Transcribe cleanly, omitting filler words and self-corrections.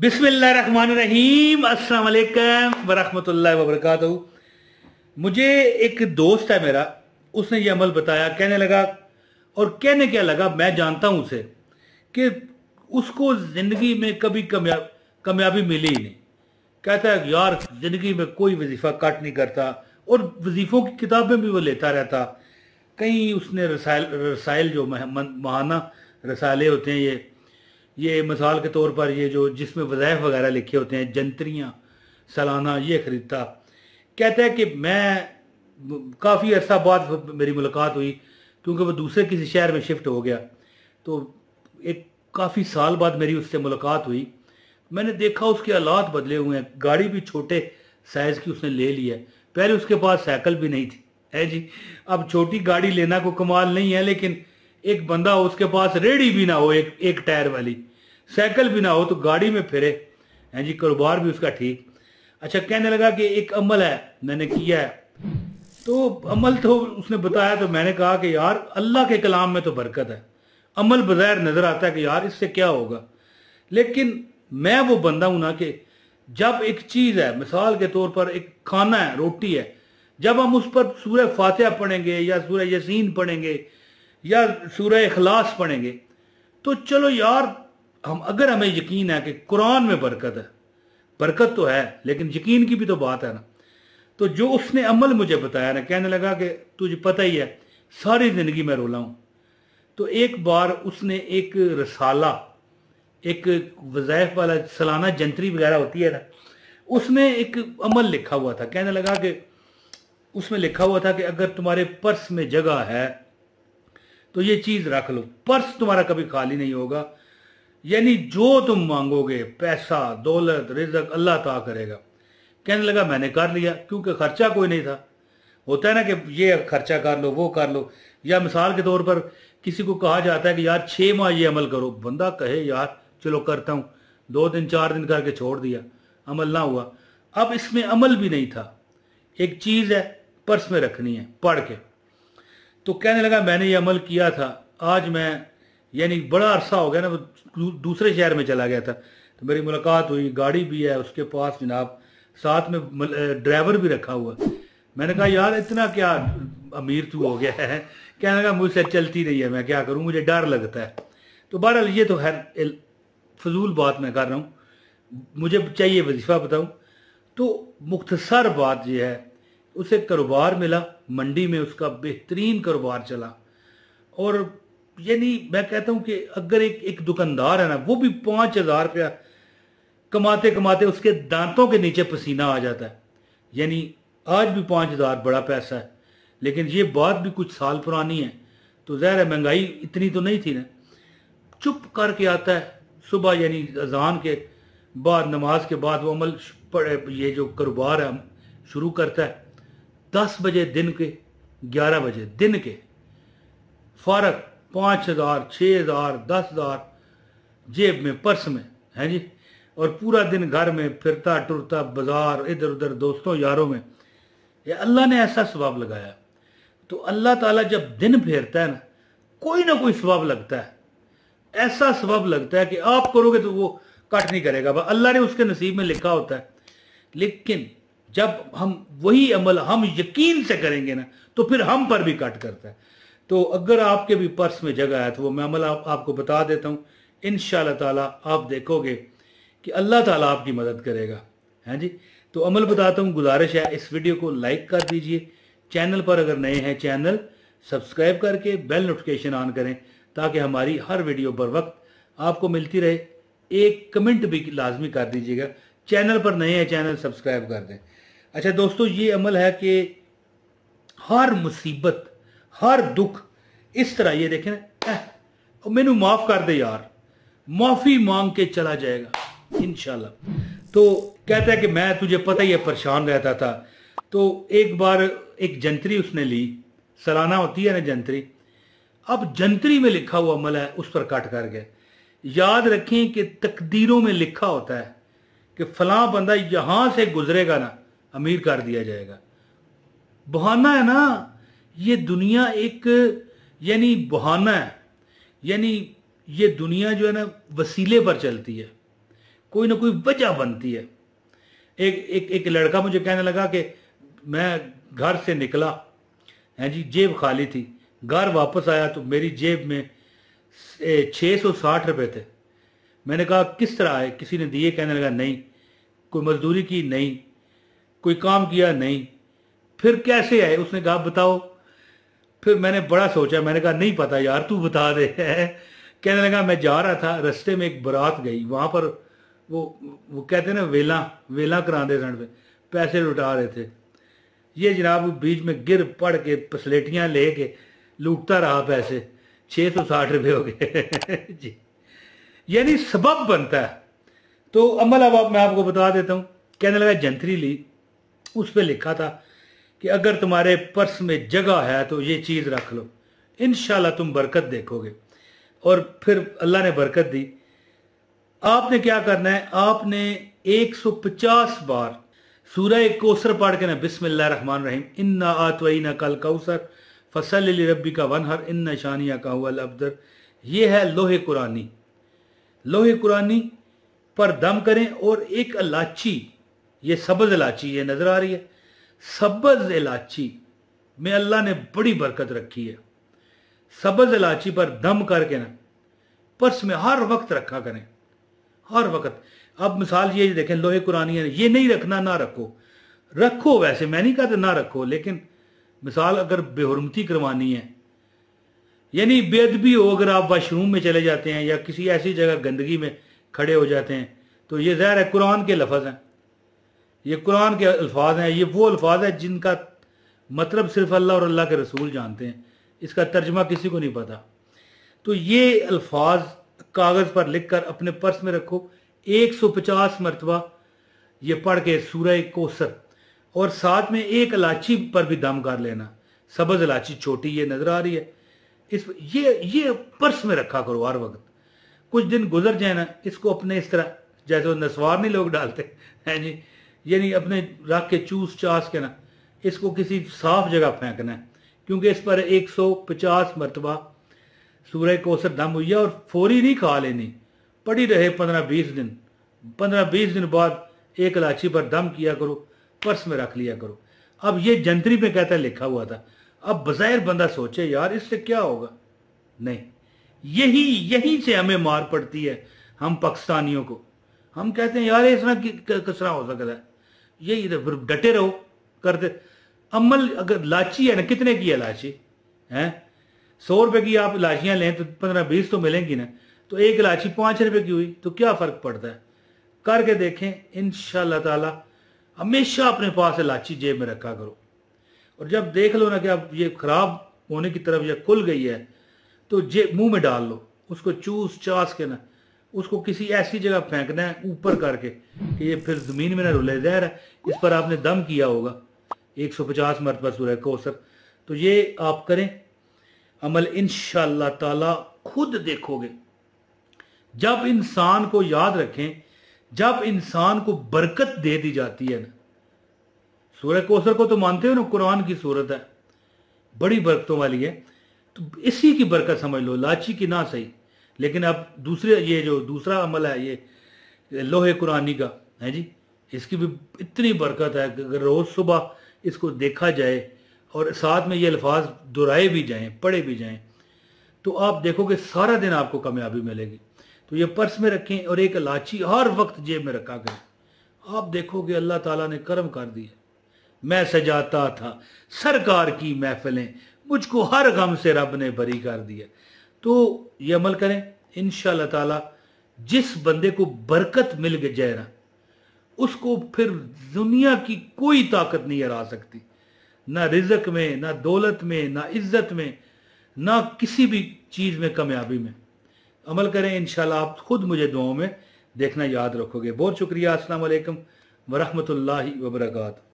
बिस्मिल्लाहिर्रहमानिर्रहीम, अस्सलाम वालेकुम वरहमतुल्लाहि वबरकातुहू। मुझे एक दोस्त है मेरा, उसने ये अमल बताया, कहने लगा, और कहने क्या लगा, मैं जानता हूँ उसे, कि उसको ज़िंदगी में कभी कामयाबी मिली ही नहीं। कहता है यार ज़िंदगी में कोई वजीफ़ा कट नहीं करता, और वजीफ़ों की किताबें भी वो लेता रहता। कहीं उसने रसाइल जो महाना रसाले होते हैं, ये मिसाल के तौर पर ये जो जिसमें वज़ाइफ वगैरह लिखे होते हैं, जंतरियाँ सालाना, ये ख़रीदता। कहता है कि मैं काफ़ी अर्सा बाद मेरी मुलाकात हुई, क्योंकि वो दूसरे किसी शहर में शिफ्ट हो गया, तो एक काफ़ी साल बाद मेरी उससे मुलाकात हुई। मैंने देखा उसके हालात बदले हुए हैं, गाड़ी भी छोटे साइज़ की उसने ले ली है। पहले उसके पास साइकिल भी नहीं थी, है जी। अब छोटी गाड़ी लेना को कमाल नहीं है, लेकिन एक बंदा हो उसके पास रेडी भी ना हो, एक टायर वाली साइकिल भी ना हो, तो गाड़ी में फिरे, हैं जी, कारोबार भी उसका ठीक। अच्छा, कहने लगा कि एक अमल है मैंने किया है। तो अमल तो उसने बताया, तो मैंने कहा कि यार अल्लाह के कलाम में तो बरकत है। अमल बज़ाहिर नजर आता है कि यार इससे क्या होगा, लेकिन मैं वो बंदा हूं ना कि जब एक चीज है, मिसाल के तौर पर एक खाना है, रोटी है, जब हम उस पर सूरह फातिहा पढ़ेंगे या सूरह यासीन पढ़ेंगे या सूरह इखलास पढ़ेंगे, तो चलो यार, अगर हमें यकीन है कि कुरान में बरकत है, बरकत तो है, लेकिन यकीन की भी तो बात है ना। तो जो उसने अमल मुझे बताया ना, कहने लगा कि तुझे पता ही है सारी जिंदगी में रोला हूं। तो एक बार उसने एक रसाला, एक वज़ाइफ वाला सालाना जंतरी वगैरह होती है ना, उसमें एक अमल लिखा हुआ था। कहने लगा कि उसमें लिखा हुआ था कि अगर तुम्हारे पर्स में जगह है तो ये चीज रख लो, पर्स तुम्हारा कभी खाली नहीं होगा। यानी जो तुम मांगोगे, पैसा, दौलत, रिज़्क, अल्लाह ता करेगा। कहने लगा मैंने कर लिया, क्योंकि खर्चा कोई नहीं था। होता है ना कि ये खर्चा कर लो, वो कर लो, या मिसाल के तौर पर किसी को कहा जाता है कि यार 6 माह ये अमल करो, बंदा कहे यार चलो करता हूँ, 2 दिन 4 दिन करके छोड़ दिया, अमल ना हुआ। अब इसमें अमल भी नहीं था, एक चीज़ है पर्स में रखनी है पढ़ के। तो कहने लगा मैंने ये अमल किया था, आज मैं, यानी बड़ा अरसा हो गया ना, दूसरे शहर में चला गया था, तो मेरी मुलाकात हुई, गाड़ी भी है उसके पास जनाब, साथ में ड्राइवर भी रखा हुआ। मैंने कहा यार इतना क्या अमीर तू हो गया है। कहने लगा मुझसे चलती नहीं है, मैं क्या करूं, मुझे डर लगता है। तो बहरहाल ये तो है फजूल बात मैं कर रहा हूँ, मुझे चाहिए वजीफा बताऊं। तो मुख्तसर बात यह है, उसे कारोबार मिला, मंडी में उसका बेहतरीन कारोबार चला। और यानी मैं कहता हूँ कि अगर एक दुकानदार है ना, वो भी 5,000 रुपया कमाते कमाते उसके दांतों के नीचे पसीना आ जाता है। यानी आज भी 5,000 बड़ा पैसा है, लेकिन ये बात भी कुछ साल पुरानी है, तो ज़ाहिर है महंगाई इतनी तो नहीं थी ना। चुप करके आता है सुबह, यानी अजान के बाद, नमाज के बाद वो अमल ये जो कारोबार है शुरू करता है। 10 बजे दिन के, 11 बजे दिन के, फारक 5,000, 6,000, 10,000 जेब में, पर्स में, है जी। और पूरा दिन घर में फिरता टुरता, बाजार, इधर उधर, दोस्तों यारों में। ये अल्लाह ने ऐसा सवाब लगाया। तो अल्लाह ताला जब दिन फेरता है ना कोई सवाब लगता है, ऐसा सवाब लगता है कि आप करोगे तो वो कट नहीं करेगा, अल्लाह ने उसके नसीब में लिखा होता है। लेकिन जब हम वही अमल हम यकीन से करेंगे ना, तो फिर हम पर भी कट करता है। तो अगर आपके भी पर्स में जगह है तो वो मैं अमल आपको बता देता हूँ। इंशाअल्लाह ताला आप देखोगे कि अल्लाह ताला आपकी मदद करेगा, हैं जी। तो अमल बताता हूँ, गुजारिश है इस वीडियो को लाइक कर दीजिए, चैनल पर अगर नए हैं चैनल सब्सक्राइब करके बेल नोटिफिकेशन ऑन करें, ताकि हमारी हर वीडियो बर वक्त आपको मिलती रहे। एक कमेंट भी लाजमी कर दीजिएगा, चैनल पर नए हैं चैनल सब्सक्राइब कर दें। अच्छा दोस्तों, ये अमल है कि हर मुसीबत, हर दुख, इस तरह ये देखें ना, मैनू माफ कर दे यार, माफी मांग के चला जाएगा इंशाल्लाह। तो कहता है कि मैं, तुझे पता ही है, परेशान रहता था। तो एक बार एक जंतरी उसने ली, सालाना होती है ना जंतरी। अब जंतरी में लिखा हुआ अमल है, उस पर कट कर गए। याद रखें कि तकदीरों में लिखा होता है कि फलां बंदा यहां से गुजरेगा ना, अमीर कर दिया जाएगा। बहाना है ना, ये दुनिया एक, यानी बहाना है। यानी ये दुनिया जो है ना वसीले पर चलती है। कोई ना कोई वजह बनती है। एक लड़का मुझे कहने लगा कि मैं घर से निकला है जी, जेब खाली थी, घर वापस आया तो मेरी जेब में 660 रुपये थे। मैंने कहा किस तरह आए, किसी ने दिए? कहने लगा नहीं। कोई मजदूरी की? नहीं। कोई काम किया? नहीं। फिर कैसे आए? उसने कहा बताओ। फिर मैंने बड़ा सोचा, मैंने कहा नहीं पता यार, तू बता दे। कहने लगा मैं जा रहा था, रास्ते में एक बारात गई, वहां पर वो कहते हैं ना वेला वेला करांदे सन पे पैसे लुटा रहे थे। ये जनाब बीच में गिर पड़ के पसलेटियां लेके लूटता रहा पैसे, 660 रुपये हो गए। जी, यानी सबब बनता है। तो अमल अब मैं आपको बता देता हूँ। कहने लगा जंतरी ली, उस पर लिखा था कि अगर तुम्हारे पर्स में जगह है तो ये चीज़ रख लो, इंशाल्लाह तुम बरकत देखोगे। और फिर अल्लाह ने बरकत दी। आपने क्या करना है, आपने 150 बार सूरह कौसर पढ़ के ना, बिस्मिल्लाहिर्रहमानिर्रहीम, इन्ना आतवैना कल कौसर फसल्लि लिरब्बिका वनहर इन्ना शानियका हुवल अब्तर। ये है लोहे कुरानी। लोहे कुरानी पर दम करें और एक इलाची, ये सब्ज इलाची ये नजर आ रही है, सब्ज इलाची में अल्लाह ने बड़ी बरकत रखी है। सब्ज इलाची पर दम करके ना पर्स में हर वक्त रखा करें, हर वक्त। अब मिसाल ये देखें, लोहे कुरानी है, ये नहीं रखना, ना रखो। रखो, वैसे मैं नहीं कहता ना रखो, लेकिन मिसाल अगर बेहुरमती करवानी है, यानी बेअदबी हो, अगर आप वाशरूम में चले जाते हैं या किसी ऐसी जगह गंदगी में खड़े हो जाते हैं, तो ये ज़ाहिर है कुरान के लफ्ज़ हैं, ये कुरान के अल्फाज हैं, ये वो अल्फाज हैं जिनका मतलब सिर्फ अल्लाह और अल्लाह के रसूल जानते हैं, इसका तर्जमा किसी को नहीं पता। तो ये अल्फाज कागज़ पर लिख कर अपने पर्स में रखो, 150 मरतबा ये पढ़ के सूरह कौसर, और साथ में एक इलाची पर भी दम कर लेना, सब्ज़ इलाची छोटी ये नज़र आ रही है, इस ये पर्स में रखा करो हर वक्त। कुछ दिन गुजर जाए ना, इसको अपने इस तरह जैसे वो नस्वार नहीं लोग डालते हैं जी, यानी अपने रख के चूस चास के ना इसको किसी साफ जगह फेंकना है, क्योंकि इस पर 150 मरतबा सूरह कौसर दम हुई है। और फौरी नहीं खा लेनी, पड़ी रहे 15-20 दिन, 15-20 दिन बाद एक इलाची पर दम किया करो, पर्स में रख लिया करो। अब ये जंतरी पे कहता है लिखा हुआ था, अब बज़ाहिर बंदा सोचे यार इससे क्या होगा, नहीं, यही से हमें मार पड़ती है हम पाकिस्तानियों को। हम कहते हैं यार इस तरह कसरा हो सकता है, यही फिर डटे रहो करते अमल। अगर लाची है ना, कितने की है लाची है, 100 रुपए की आप इलाचियां लें तो 15-20 तो मिलेंगी ना, तो एक इलाची 5 रुपए की हुई तो क्या फर्क पड़ता है। करके देखें, इंशाअल्लाह ताला हमेशा अपने पास इलाची जेब में रखा करो। और जब देख लो ना कि अब ये खराब होने की तरफ या खुल गई है, तो मुंह में डाल लो, उसको चूस चास के ना उसको किसी ऐसी जगह फेंकना है ऊपर करके कि ये फिर जमीन में ना रुले। ज़ाहिर है इस पर आपने दम किया होगा 150 मरतबा सूरह कौसर, तो ये आप करें अमल, इंशाअल्लाह ताला खुद देखोगे। जब इंसान को याद रखें, जब इंसान को बरकत दे दी जाती है ना, सूरह कौसर को तो मानते हो ना, कुरान की सूरत है, बड़ी बरकतों वाली है, तो इसी की बरकत समझ लो, लाची की ना सही। लेकिन अब दूसरे ये जो दूसरा अमल है ये लोहे कुरानी का है जी, इसकी भी इतनी बरकत है कि अगर रोज़ सुबह इसको देखा जाए और साथ में ये अल्फाज दोहराए भी जाएं, पढ़े भी जाएं, तो आप देखोगे सारा दिन आपको कामयाबी मिलेगी। तो ये पर्स में रखें और एक इलाची हर वक्त जेब में रखा करें, आप देखोगे अल्लाह ताला ने करम कर दिया। मैं सजाता था सरकार की महफिलें, मुझको हर गम से रब ने बरी कर दिया। तो ये अमल करें, इंशाअल्लाह ताला जिस बंदे को बरकत मिल जाए ना, उसको फिर दुनिया की कोई ताकत नहीं हरा सकती, ना रिज़्क में, ना दौलत में, ना इज्जत में, ना किसी भी चीज़ में कामयाबी में। अमल करें, इंशाअल्लाह आप खुद मुझे दुआओं में देखना याद रखोगे। बहुत शुक्रिया। अस्सलाम वालेकुम वरहमतुल्लाहि वबरकातुहू।